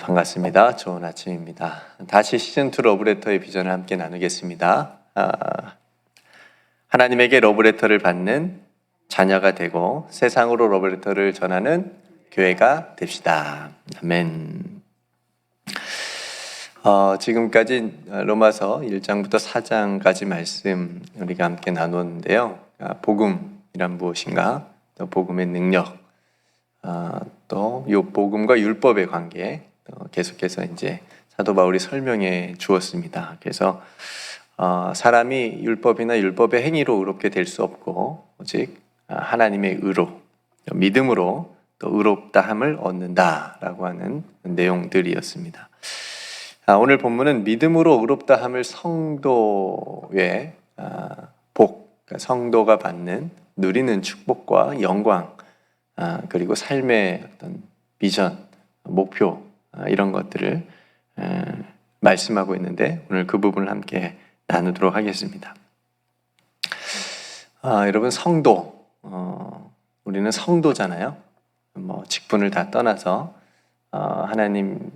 반갑습니다. 좋은 아침입니다. 다시 시즌2 러브레터의 비전을 함께 나누겠습니다. 하나님에게 러브레터를 받는 자녀가 되고 세상으로 러브레터를 전하는 교회가 됩시다. 아멘. 지금까지 로마서 1장부터 4장까지 말씀 우리가 함께 나눴는데요. 복음이란 무엇인가, 또 복음의 능력, 또 이 복음과 율법의 관계 계속해서 이제 사도 바울이 설명해 주었습니다. 그래서 사람이 율법이나 율법의 행위로 의롭게 될 수 없고 오직 하나님의 의로, 믿음으로 또 의롭다함을 얻는다라고 하는 내용들이었습니다. 오늘 본문은 믿음으로 의롭다함을 성도의 복, 성도가 받는 누리는 축복과 영광, 그리고 삶의 어떤 비전, 목표, 이런 것들을 말씀하고 있는데 오늘 그 부분을 함께 나누도록 하겠습니다. 여러분, 성도, 우리는 성도잖아요. 직분을 다 떠나서 하나님의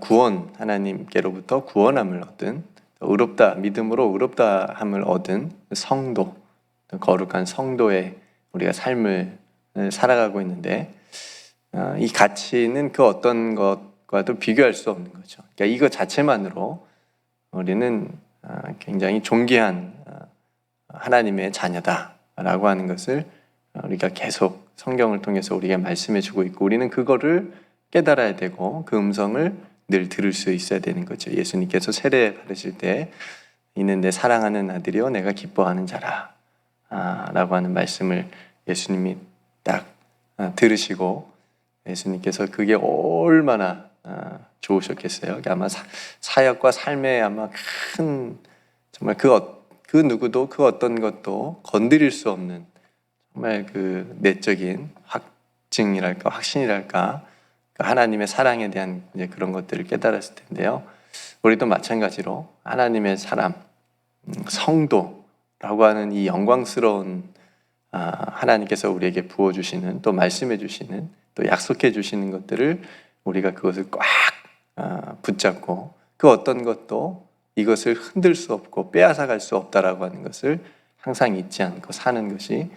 구원, 하나님께로부터 구원함을 얻은, 의롭다, 믿음으로 의롭다함을 얻은 성도, 거룩한 성도의 우리가 삶을 살아가고 있는데, 이 가치는 그 어떤 것과도 비교할 수 없는 거죠. 그러니까 이거 자체만으로 우리는 굉장히 존귀한 하나님의 자녀다라고 하는 것을 우리가 계속 성경을 통해서 우리가 말씀해 주고 있고, 우리는 그거를 깨달아야 되고 그 음성을 늘 들을 수 있어야 되는 거죠. 예수님께서 세례 받으실 때 이는 내 사랑하는 아들이요 내가 기뻐하는 자라 라고 하는 말씀을 예수님이 딱 들으시고, 예수님께서 그게 얼마나 좋으셨겠어요. 아마 사역과 삶에 아마 큰, 정말 그 누구도 그 어떤 것도 건드릴 수 없는 정말 그 내적인 확증이랄까 확신이랄까 하나님의 사랑에 대한 이제 그런 것들을 깨달았을 텐데요. 우리도 마찬가지로 하나님의 사람, 성도라고 하는 이 영광스러운 하나님께서 우리에게 부어주시는, 또 말씀해 주시는, 또 약속해 주시는 것들을 우리가 그것을 꽉 붙잡고 그 어떤 것도 이것을 흔들 수 없고 빼앗아갈 수 없다라고 하는 것을 항상 잊지 않고 사는 것이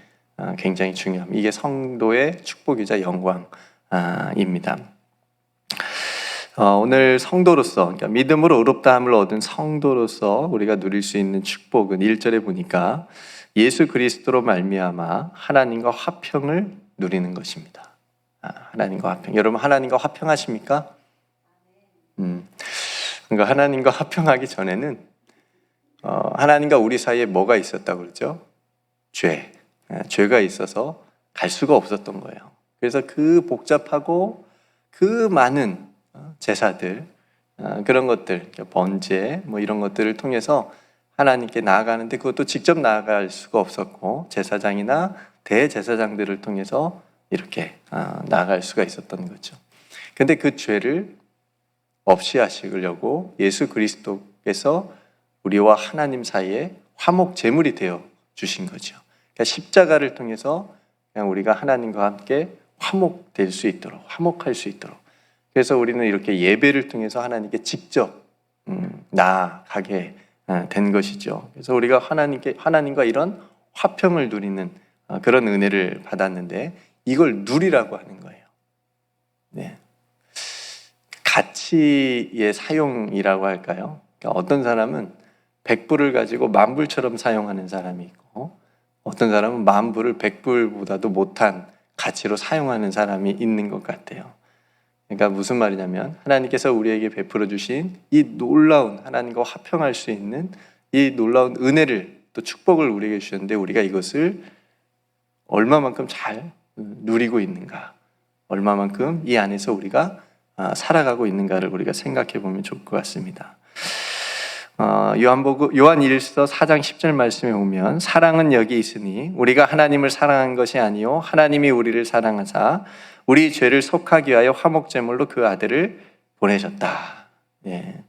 굉장히 중요합니다. 이게 성도의 축복이자 영광입니다. 오늘 성도로서, 그러니까 믿음으로 의롭다함을 얻은 성도로서 우리가 누릴 수 있는 축복은 1절에 보니까 예수 그리스도로 말미암아 하나님과 화평을 누리는 것입니다. 하나님과 화평. 여러분, 하나님과 화평하십니까? 그러니까 하나님과 화평하기 전에는 하나님과 우리 사이에 뭐가 있었다고 그러죠? 죄가 있어서 갈 수가 없었던 거예요. 그래서 그 복잡하고 그 많은 제사들, 그런 것들, 번제 이런 것들을 통해서 하나님께 나아가는데 그것도 직접 나아갈 수가 없었고 제사장이나 대제사장들을 통해서 이렇게 나아갈 수가 있었던 거죠. 근데 그 죄를 없이 하시려고 예수 그리스도께서 우리와 하나님 사이에 화목 제물이 되어 주신 거죠. 그러니까 십자가를 통해서 그냥 우리가 하나님과 함께 화목될 수 있도록, 화목할 수 있도록. 그래서 우리는 이렇게 예배를 통해서 하나님께 직접 나아가게 된 것이죠. 그래서 우리가 하나님과 이런 화평을 누리는 그런 은혜를 받았는데 이걸 누리라고 하는 거예요. 네. 가치의 사용이라고 할까요? 그러니까 어떤 사람은 100불을 가지고 10,000불처럼 사용하는 사람이 있고, 어떤 사람은 10,000불을 100불보다도 못한 가치로 사용하는 사람이 있는 것 같아요. 그러니까 무슨 말이냐면 하나님께서 우리에게 베풀어 주신 이 놀라운, 하나님과 화평할 수 있는 이 놀라운 은혜를, 또 축복을 우리에게 주셨는데 우리가 이것을 얼마만큼 잘 누리고 있는가, 얼마만큼 이 안에서 우리가 살아가고 있는가를 우리가 생각해 보면 좋을 것 같습니다. 요한일서 4장 10절 말씀에 보면 사랑은 여기 있으니 우리가 하나님을 사랑한 것이 아니요 하나님이 우리를 사랑하사 우리 죄를 속하기 위하여 화목제물로 그 아들을 보내셨다. 예.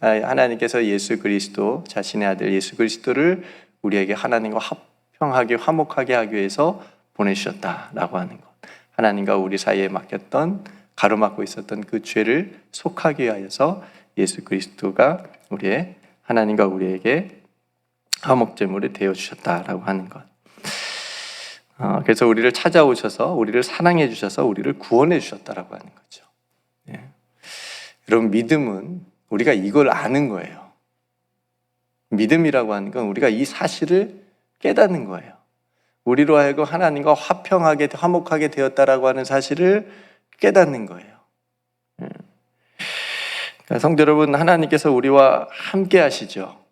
하나님께서 예수 그리스도, 자신의 아들 예수 그리스도를 우리에게 하나님과 화평하게 화목하게 하기 위해서 보내주셨다라고 하는 것. 하나님과 우리 사이에 맡겼던 가로막고 있었던 그 죄를 속하기 위하여서 예수 그리스도가 우리의 하나님과 우리에게 화목제물이 되어주셨다라고 하는 것. 그래서 우리를 찾아오셔서 우리를 사랑해 주셔서 우리를 구원해 주셨다라고 하는 거죠. 예. 여러분, 믿음은 우리가 이걸 아는 거예요. 믿음이라고 하는 건 우리가 이 사실을 깨닫는 거예요. 우리로 하여금 하나님과 화평하게, 화목하게 되었다라고 하는 사실을 깨닫는 거예요. 예. 그러니까 성도 여러분, 하나님께서 우리와 함께 하시죠.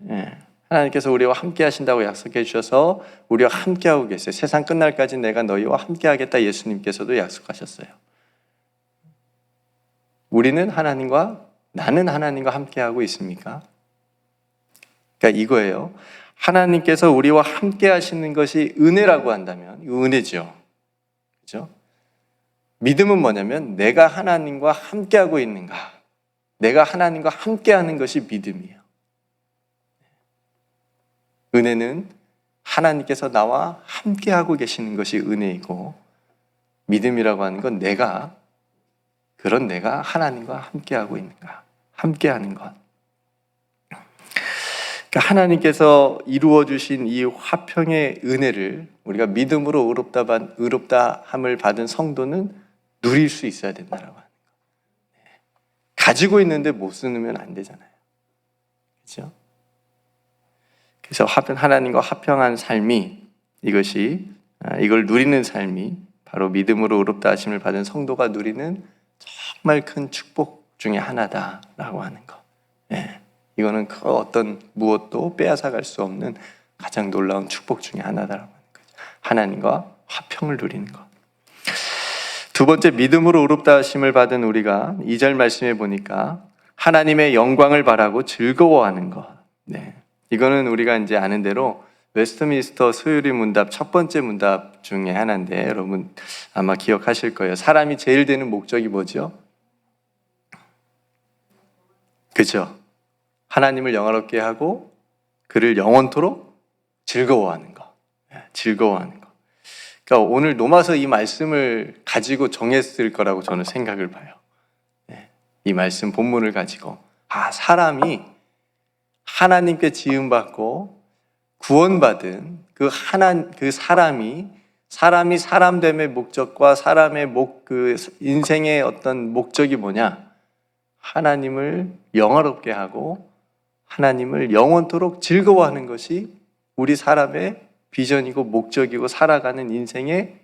예. 하나님께서 우리와 함께 하신다고 약속해 주셔서 우리와 함께 하고 계세요. 세상 끝날까지 내가 너희와 함께 하겠다, 예수님께서도 약속하셨어요. 나는 하나님과 함께 하고 있습니까? 그러니까 이거예요. 하나님께서 우리와 함께 하시는 것이 은혜라고 한다면 은혜죠. 그렇죠? 믿음은 뭐냐면 내가 하나님과 함께 하고 있는가? 내가 하나님과 함께 하는 것이 믿음이에요. 은혜는 하나님께서 나와 함께 하고 계시는 것이 은혜이고, 믿음이라고 하는 건 내가 하나님과 함께 하고 있는가? 함께 하는 것. 그러니까 하나님께서 이루어 주신 이 화평의 은혜를 우리가 믿음으로 의롭다함을 받은 성도는 누릴 수 있어야 된다라고 하는 거. 가지고 있는데 못 쓰면 안 되잖아요. 그렇죠? 그래서 하나님과 화평한 삶이, 이걸 누리는 삶이 바로 믿음으로 의롭다 하심을 받은 성도가 누리는 정말 큰 축복 중에 하나다라고 하는 것. 예. 이거는 그 어떤 무엇도 빼앗아갈 수 없는 가장 놀라운 축복 중에 하나다라고 하는 거죠. 하나님과 화평을 누리는 것. 두 번째, 믿음으로 의롭다 하심을 받은 우리가 2절 말씀해 보니까 하나님의 영광을 바라고 즐거워하는 것. 네. 이거는 우리가 이제 아는 대로 웨스트민스터 소유리 문답 첫 번째 문답 중에 하나인데, 여러분 아마 기억하실 거예요. 사람이 제일 되는 목적이 뭐죠? 그죠? 하나님을 영화롭게 하고 그를 영원토록 즐거워하는 것. 즐거워하는 것. 그러니까 오늘 노마서 이 말씀을 가지고 정했을 거라고 저는 생각을 봐요. 이 말씀 본문을 가지고 사람이 하나님께 지음받고 구원받은 그 사람이 사람됨의 목적과 사람의 그 인생의 어떤 목적이 뭐냐? 하나님을 영화롭게 하고 하나님을 영원토록 즐거워하는 것이 우리 사람의 비전이고 목적이고 살아가는 인생의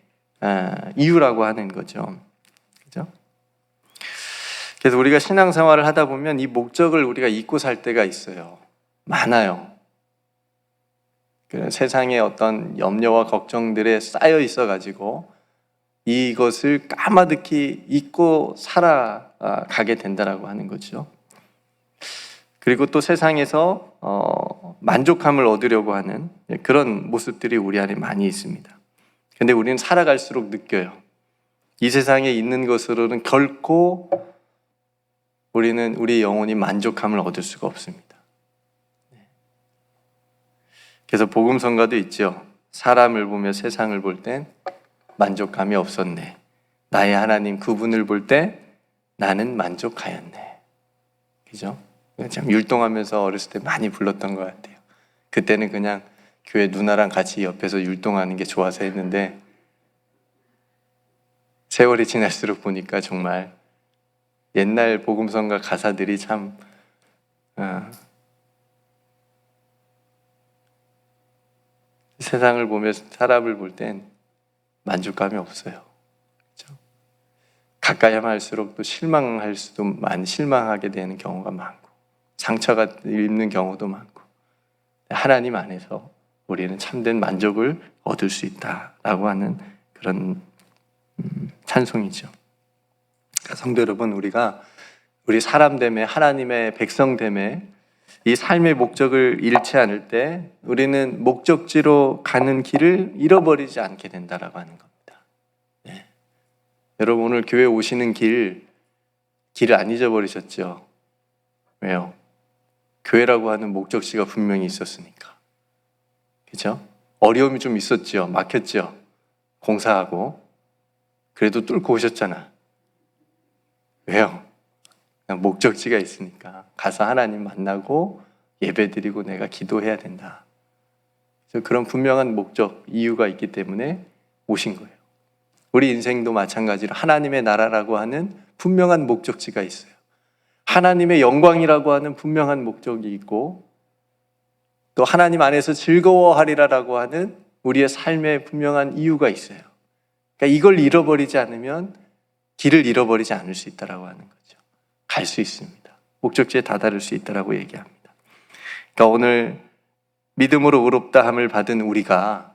이유라고 하는 거죠. 그죠? 그래서 우리가 신앙생활을 하다 보면 이 목적을 우리가 잊고 살 때가 있어요. 많아요. 세상의 어떤 염려와 걱정들에 쌓여 있어가지고 이것을 까마득히 잊고 살아가게 된다라고 하는 거죠. 그리고 또 세상에서 만족함을 얻으려고 하는 그런 모습들이 우리 안에 많이 있습니다. 근데 우리는 살아갈수록 느껴요. 이 세상에 있는 것으로는 결코 우리는 우리 영혼이 만족함을 얻을 수가 없습니다. 그래서 복음성가도 있죠. 사람을 보며 세상을 볼 땐 만족감이 없었네. 나의 하나님 그분을 볼 때 나는 만족하였네. 그죠? 참 율동하면서 어렸을 때 많이 불렀던 것 같아요. 그때는 그냥 교회 누나랑 같이 옆에서 율동하는 게 좋아서 했는데 세월이 지날수록 보니까 정말 옛날 복음성가 가사들이 참 세상을 보며 사람을 볼 땐 만족감이 없어요. 그렇죠? 가까이 하면 할수록 또 실망하게 되는 경우가 많고 상처가 입는 경우도 많고, 하나님 안에서 우리는 참된 만족을 얻을 수 있다라고 하는 그런 찬송이죠. 그러니까 성도 여러분, 우리 사람됨에, 하나님의 백성됨에 이 삶의 목적을 잃지 않을 때 우리는 목적지로 가는 길을 잃어버리지 않게 된다라고 하는 겁니다. 네. 여러분 오늘 교회 오시는 길을 안 잊어버리셨죠? 왜요? 교회라고 하는 목적지가 분명히 있었으니까. 그죠? 어려움이 좀 있었죠. 막혔죠. 공사하고. 그래도 뚫고 오셨잖아. 왜요? 그냥 목적지가 있으니까 가서 하나님 만나고 예배드리고 내가 기도해야 된다. 그래서 그런 분명한 목적, 이유가 있기 때문에 오신 거예요. 우리 인생도 마찬가지로 하나님의 나라라고 하는 분명한 목적지가 있어요. 하나님의 영광이라고 하는 분명한 목적이 있고, 또 하나님 안에서 즐거워하리라라고 하는 우리의 삶의 분명한 이유가 있어요. 그러니까 이걸 잃어버리지 않으면 길을 잃어버리지 않을 수 있다라고 하는 거죠. 갈 수 있습니다. 목적지에 다다를 수 있다라고 얘기합니다. 그러니까 오늘 믿음으로 의롭다함을 받은 우리가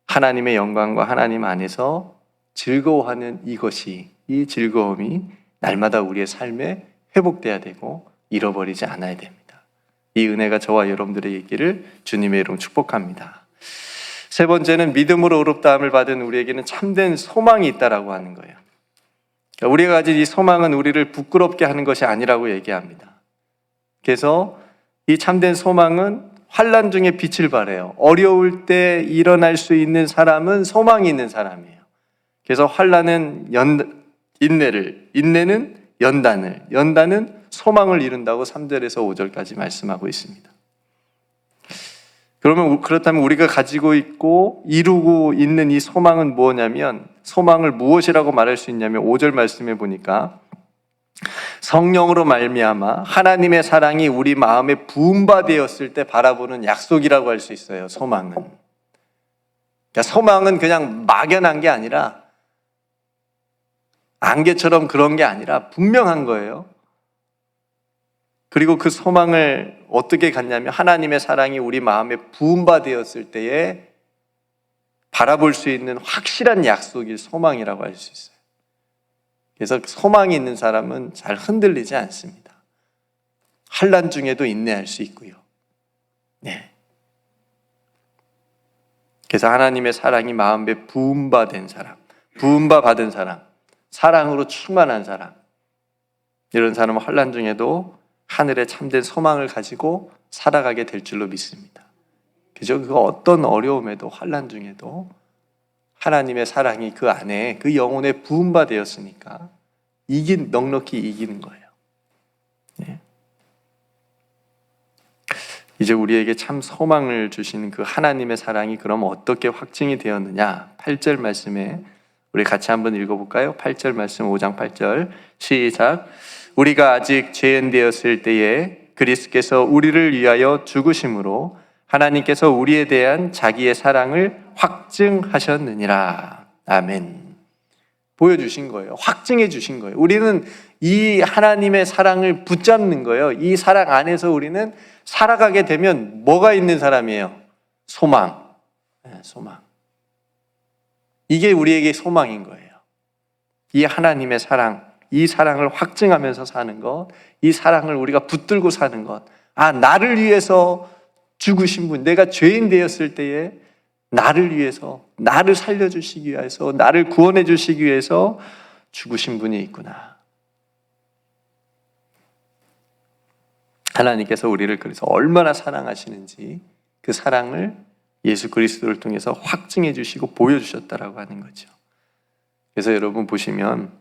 하나님의 영광과 하나님 안에서 즐거워하는 이 즐거움이 날마다 우리의 삶에 회복돼야 되고 잃어버리지 않아야 됩니다. 이 은혜가 저와 여러분들의 있기를 주님의 이름 축복합니다. 세 번째는 믿음으로 의롭다함을 받은 우리에게는 참된 소망이 있다라고 하는 거예요. 그러니까 우리가 가진 이 소망은 우리를 부끄럽게 하는 것이 아니라고 얘기합니다. 그래서 이 참된 소망은 환난 중에 빛을 발해요. 어려울 때 일어날 수 있는 사람은 소망이 있는 사람이에요. 그래서 환난은 인내를, 인내는 연단을, 연단은 소망을 이룬다고 3절에서 5절까지 말씀하고 있습니다. 그렇다면 우리가 가지고 있고 이루고 있는 이 소망은 뭐냐면, 소망을 무엇이라고 말할 수 있냐면 5절 말씀해 보니까 성령으로 말미암아 하나님의 사랑이 우리 마음에 부음받았을 때 바라보는 약속이라고 할 수 있어요. 소망은. 그러니까 소망은 그냥 막연한 게 아니라, 안개처럼 그런 게 아니라 분명한 거예요. 그리고 그 소망을 어떻게 갖냐면 하나님의 사랑이 우리 마음에 부음받았을 때에 바라볼 수 있는 확실한 약속이 소망이라고 할 수 있어요. 그래서 소망이 있는 사람은 잘 흔들리지 않습니다. 환난 중에도 인내할 수 있고요. 네. 그래서 하나님의 사랑이 마음에 부음받은 사람, 부음받은 사람, 사랑으로 충만한 사람, 이런 사람은 환난 중에도 하늘의 참된 소망을 가지고 살아가게 될 줄로 믿습니다. 그죠? 그 어떤 어려움에도, 환난 중에도 하나님의 사랑이 그 안에, 그 영혼에 부음받았으니까 넉넉히 이기는 거예요. 네. 이제 우리에게 참 소망을 주시는 그 하나님의 사랑이 그럼 어떻게 확증이 되었느냐? 8절 말씀에 우리 같이 한번 읽어볼까요? 8절 말씀, 5장 8절 시작. 우리가 아직 죄인 되었을 때에 그리스도께서 우리를 위하여 죽으심으로 하나님께서 우리에 대한 자기의 사랑을 확증하셨느니라. 아멘. 보여주신 거예요. 확증해 주신 거예요. 우리는 이 하나님의 사랑을 붙잡는 거예요. 이 사랑 안에서 우리는 살아가게 되면 뭐가 있는 사람이에요? 소망. 소망. 이게 우리에게 소망인 거예요. 이 하나님의 사랑, 이 사랑을 확증하면서 사는 것, 이 사랑을 우리가 붙들고 사는 것. 아, 나를 위해서 죽으신 분, 내가 죄인 되었을 때에 나를 위해서, 나를 살려주시기 위해서, 나를 구원해 주시기 위해서 죽으신 분이 있구나. 하나님께서 우리를 그래서 얼마나 사랑하시는지 그 사랑을 예수 그리스도를 통해서 확증해 주시고 보여주셨다라고 하는 거죠. 그래서 여러분 보시면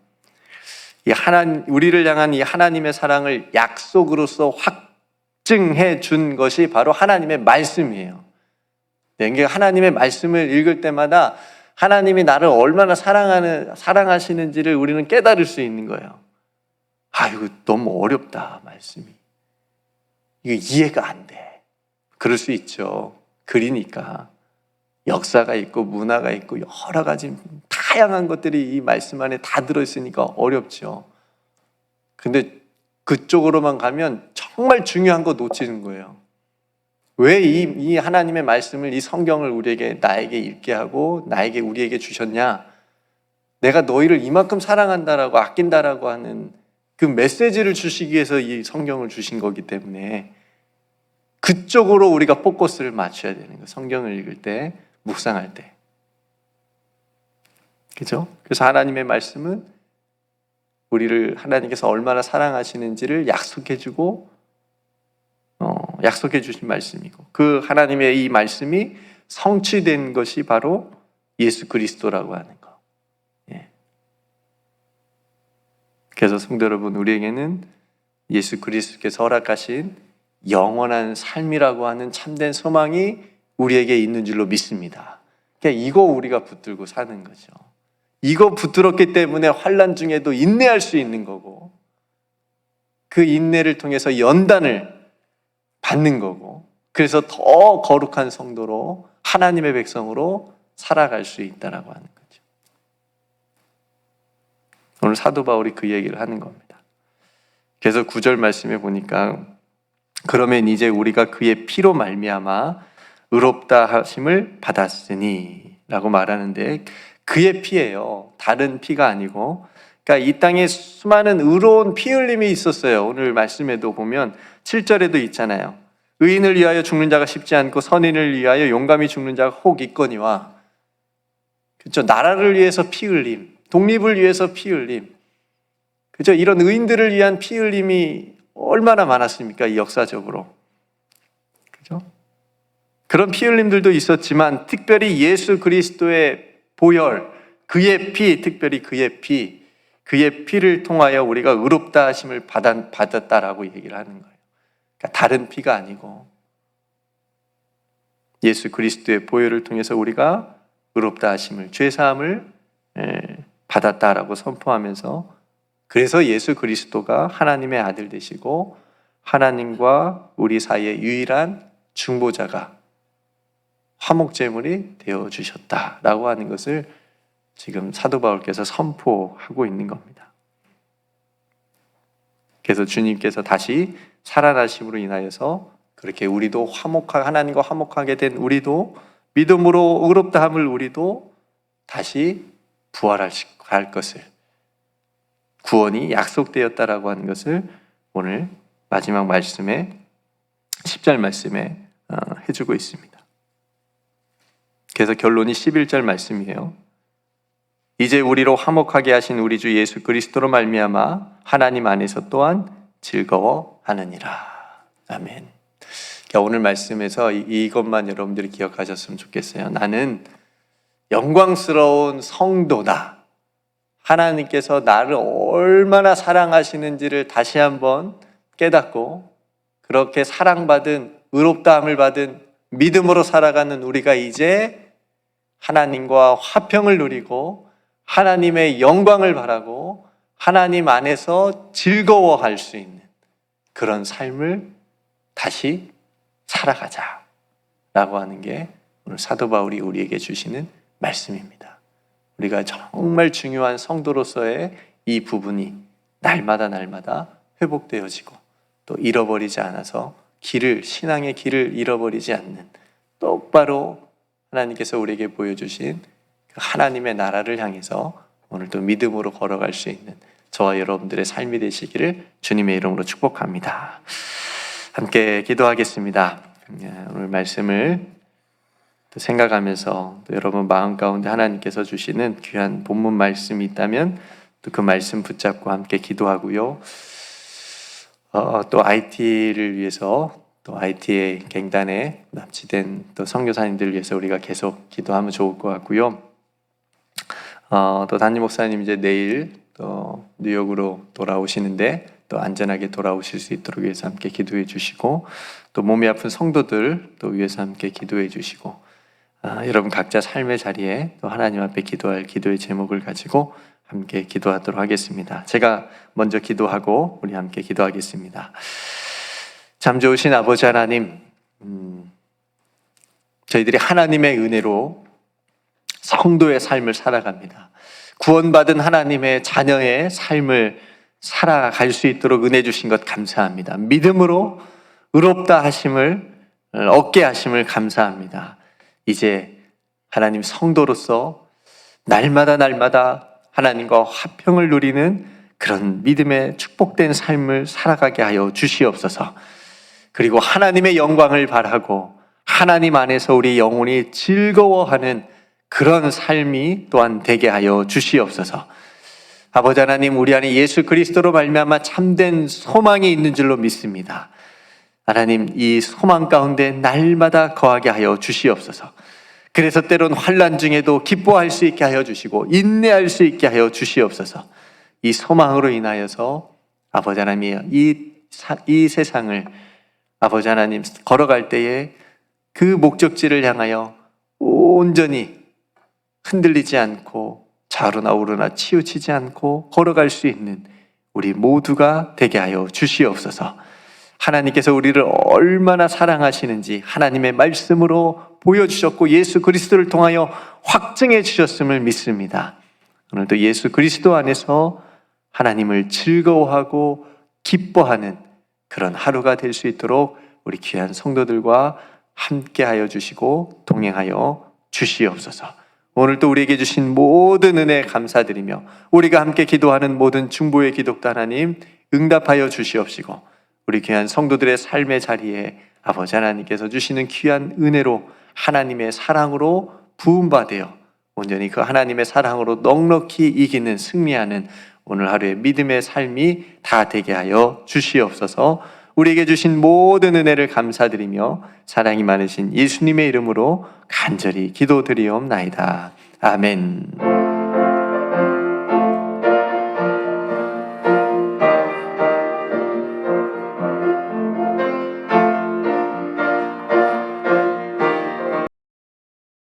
우리를 향한 이 하나님의 사랑을 약속으로서 확증해 준 것이 바로 하나님의 말씀이에요. 그러니까 하나님의 말씀을 읽을 때마다 하나님이 나를 얼마나 사랑하시는지를 우리는 깨달을 수 있는 거예요. 아, 이거 너무 어렵다, 말씀이. 이거 이해가 안 돼. 그럴 수 있죠. 글이니까. 역사가 있고 문화가 있고 여러 가지 다양한 것들이 이 말씀 안에 다 들어있으니까 어렵죠. 근데 그쪽으로만 가면 정말 중요한 거 놓치는 거예요. 왜 이 하나님의 말씀을, 이 성경을 나에게 읽게 하고 우리에게 주셨냐? 내가 너희를 이만큼 사랑한다라고, 아낀다라고 하는 그 메시지를 주시기 위해서 이 성경을 주신 거기 때문에 그쪽으로 우리가 포커스를 맞춰야 되는 거예요. 성경을 읽을 때, 묵상할 때. 그죠? 그래서 하나님의 말씀은 우리를 하나님께서 얼마나 사랑하시는지를 약속해 주신 말씀이고, 그 하나님의 이 말씀이 성취된 것이 바로 예수 그리스도라고 하는 거. 예. 그래서 성도 여러분, 우리에게는 예수 그리스도께서 허락하신 영원한 삶이라고 하는 참된 소망이 우리에게 있는 줄로 믿습니다. 그러니까 이거 우리가 붙들고 사는 거죠. 이거 붙들었기 때문에 환난 중에도 인내할 수 있는 거고, 그 인내를 통해서 연단을 받는 거고, 그래서 더 거룩한 성도로, 하나님의 백성으로 살아갈 수 있다라고 하는 거죠. 오늘 사도 바울이 그 얘기를 하는 겁니다. 그래서 9절 말씀에 보니까 그러면 이제 우리가 그의 피로 말미암아 의롭다 하심을 받았으니 라고 말하는데, 그의 피예요. 다른 피가 아니고. 그러니까 이 땅에 수많은 의로운 피 흘림이 있었어요. 오늘 말씀에도 보면 7절에도 있잖아요. 의인을 위하여 죽는 자가 쉽지 않고 선인을 위하여 용감히 죽는 자가 혹 있거니와. 그렇죠? 나라를 위해서 피 흘림, 독립을 위해서 피 흘림, 그죠? 이런 의인들을 위한 피 흘림이 얼마나 많았습니까? 이 역사적으로. 그죠? 그런 피 흘림들도 있었지만 특별히 예수 그리스도의 보혈, 그의 피, 특별히 그의 피를 통하여 우리가 의롭다 하심을 받았다라고 얘기를 하는 거예요. 그러니까 다른 피가 아니고 예수 그리스도의 보혈을 통해서 우리가 의롭다 하심을, 죄 사함을 받았다라고 선포하면서, 그래서 예수 그리스도가 하나님의 아들 되시고 하나님과 우리 사이의 유일한 중보자가, 화목제물이 되어주셨다라고 하는 것을 지금 사도 바울께서 선포하고 있는 겁니다. 그래서 주님께서 다시 살아나심으로 인하여서 그렇게 우리도 하나님과 화목하게 된 우리도, 믿음으로 의롭다함을 우리도 다시 부활할 것을, 구원이 약속되었다라고 하는 것을 오늘 마지막 말씀에 10절 말씀에 해주고 있습니다. 그래서 결론이 11절 말씀이에요. 이제 우리로 화목하게 하신 우리 주 예수 그리스도로 말미암아 하나님 안에서 또한 즐거워하느니라. 아멘. 그러니까 오늘 말씀에서 이것만 여러분들이 기억하셨으면 좋겠어요. 나는 영광스러운 성도다. 하나님께서 나를 얼마나 사랑하시는지를 다시 한번 깨닫고, 그렇게 사랑받은, 의롭다함을 받은 믿음으로 살아가는 우리가 이제 하나님과 화평을 누리고 하나님의 영광을 바라고 하나님 안에서 즐거워할 수 있는 그런 삶을 다시 살아가자라고 하는 게 오늘 사도 바울이 우리에게 주시는 말씀입니다. 우리가 정말 중요한 성도로서의 이 부분이 날마다 회복되어지고, 또 잃어버리지 않아서 신앙의 길을 잃어버리지 않는, 똑바로 하나님께서 우리에게 보여주신 하나님의 나라를 향해서 오늘도 믿음으로 걸어갈 수 있는 저와 여러분들의 삶이 되시기를 주님의 이름으로 축복합니다. 함께 기도하겠습니다. 오늘 말씀을 또 생각하면서 또 여러분 마음 가운데 하나님께서 주시는 귀한 본문 말씀이 있다면 또 그 말씀 붙잡고 함께 기도하고요. 또 IT를 위해서, 또 IT의 갱단에 납치된 또 선교사님들을 위해서 우리가 계속 기도하면 좋을 것 같고요. 또 담임 목사님 이제 내일 또 뉴욕으로 돌아오시는데 또 안전하게 돌아오실 수 있도록 위해서 함께 기도해 주시고, 또 몸이 아픈 성도들 또 위해서 함께 기도해 주시고, 여러분 각자 삶의 자리에 또 하나님 앞에 기도할 기도의 제목을 가지고 함께 기도하도록 하겠습니다. 제가 먼저 기도하고 우리 함께 기도하겠습니다. 참 좋으신 아버지 하나님, 저희들이 하나님의 은혜로 성도의 삶을 살아갑니다. 구원받은 하나님의 자녀의 삶을 살아갈 수 있도록 은혜 주신 것 감사합니다. 믿음으로 의롭다 하심을 얻게 하심을 감사합니다. 이제 하나님 성도로서 날마다 하나님과 화평을 누리는 그런 믿음의 축복된 삶을 살아가게 하여 주시옵소서. 그리고 하나님의 영광을 바라고 하나님 안에서 우리 영혼이 즐거워하는 그런 삶이 또한 되게 하여 주시옵소서. 아버지 하나님, 우리 안에 예수 그리스도로 말미암아 참된 소망이 있는 줄로 믿습니다. 하나님, 이 소망 가운데 날마다 거하게 하여 주시옵소서. 그래서 때론 환난 중에도 기뻐할 수 있게 하여 주시고 인내할 수 있게 하여 주시옵소서. 이 소망으로 인하여서 아버지 하나님 이 세상을 아버지 하나님 걸어갈 때에 그 목적지를 향하여 온전히 흔들리지 않고 좌우나 우로나 치우치지 않고 걸어갈 수 있는 우리 모두가 되게 하여 주시옵소서. 하나님께서 우리를 얼마나 사랑하시는지 하나님의 말씀으로 보여주셨고 예수 그리스도를 통하여 확증해 주셨음을 믿습니다. 오늘도 예수 그리스도 안에서 하나님을 즐거워하고 기뻐하는 그런 하루가 될 수 있도록 우리 귀한 성도들과 함께하여 주시고 동행하여 주시옵소서. 오늘도 우리에게 주신 모든 은혜 감사드리며 우리가 함께 기도하는 모든 중보의 기독도 하나님 응답하여 주시옵시고 우리 귀한 성도들의 삶의 자리에 아버지 하나님께서 주시는 귀한 은혜로 하나님의 사랑으로 부음받아 온전히 그 하나님의 사랑으로 넉넉히 이기는 승리하는 오늘 하루의 믿음의 삶이 다 되게 하여 주시옵소서. 우리에게 주신 모든 은혜를 감사드리며 사랑이 많으신 예수님의 이름으로 간절히 기도드리옵나이다. 아멘.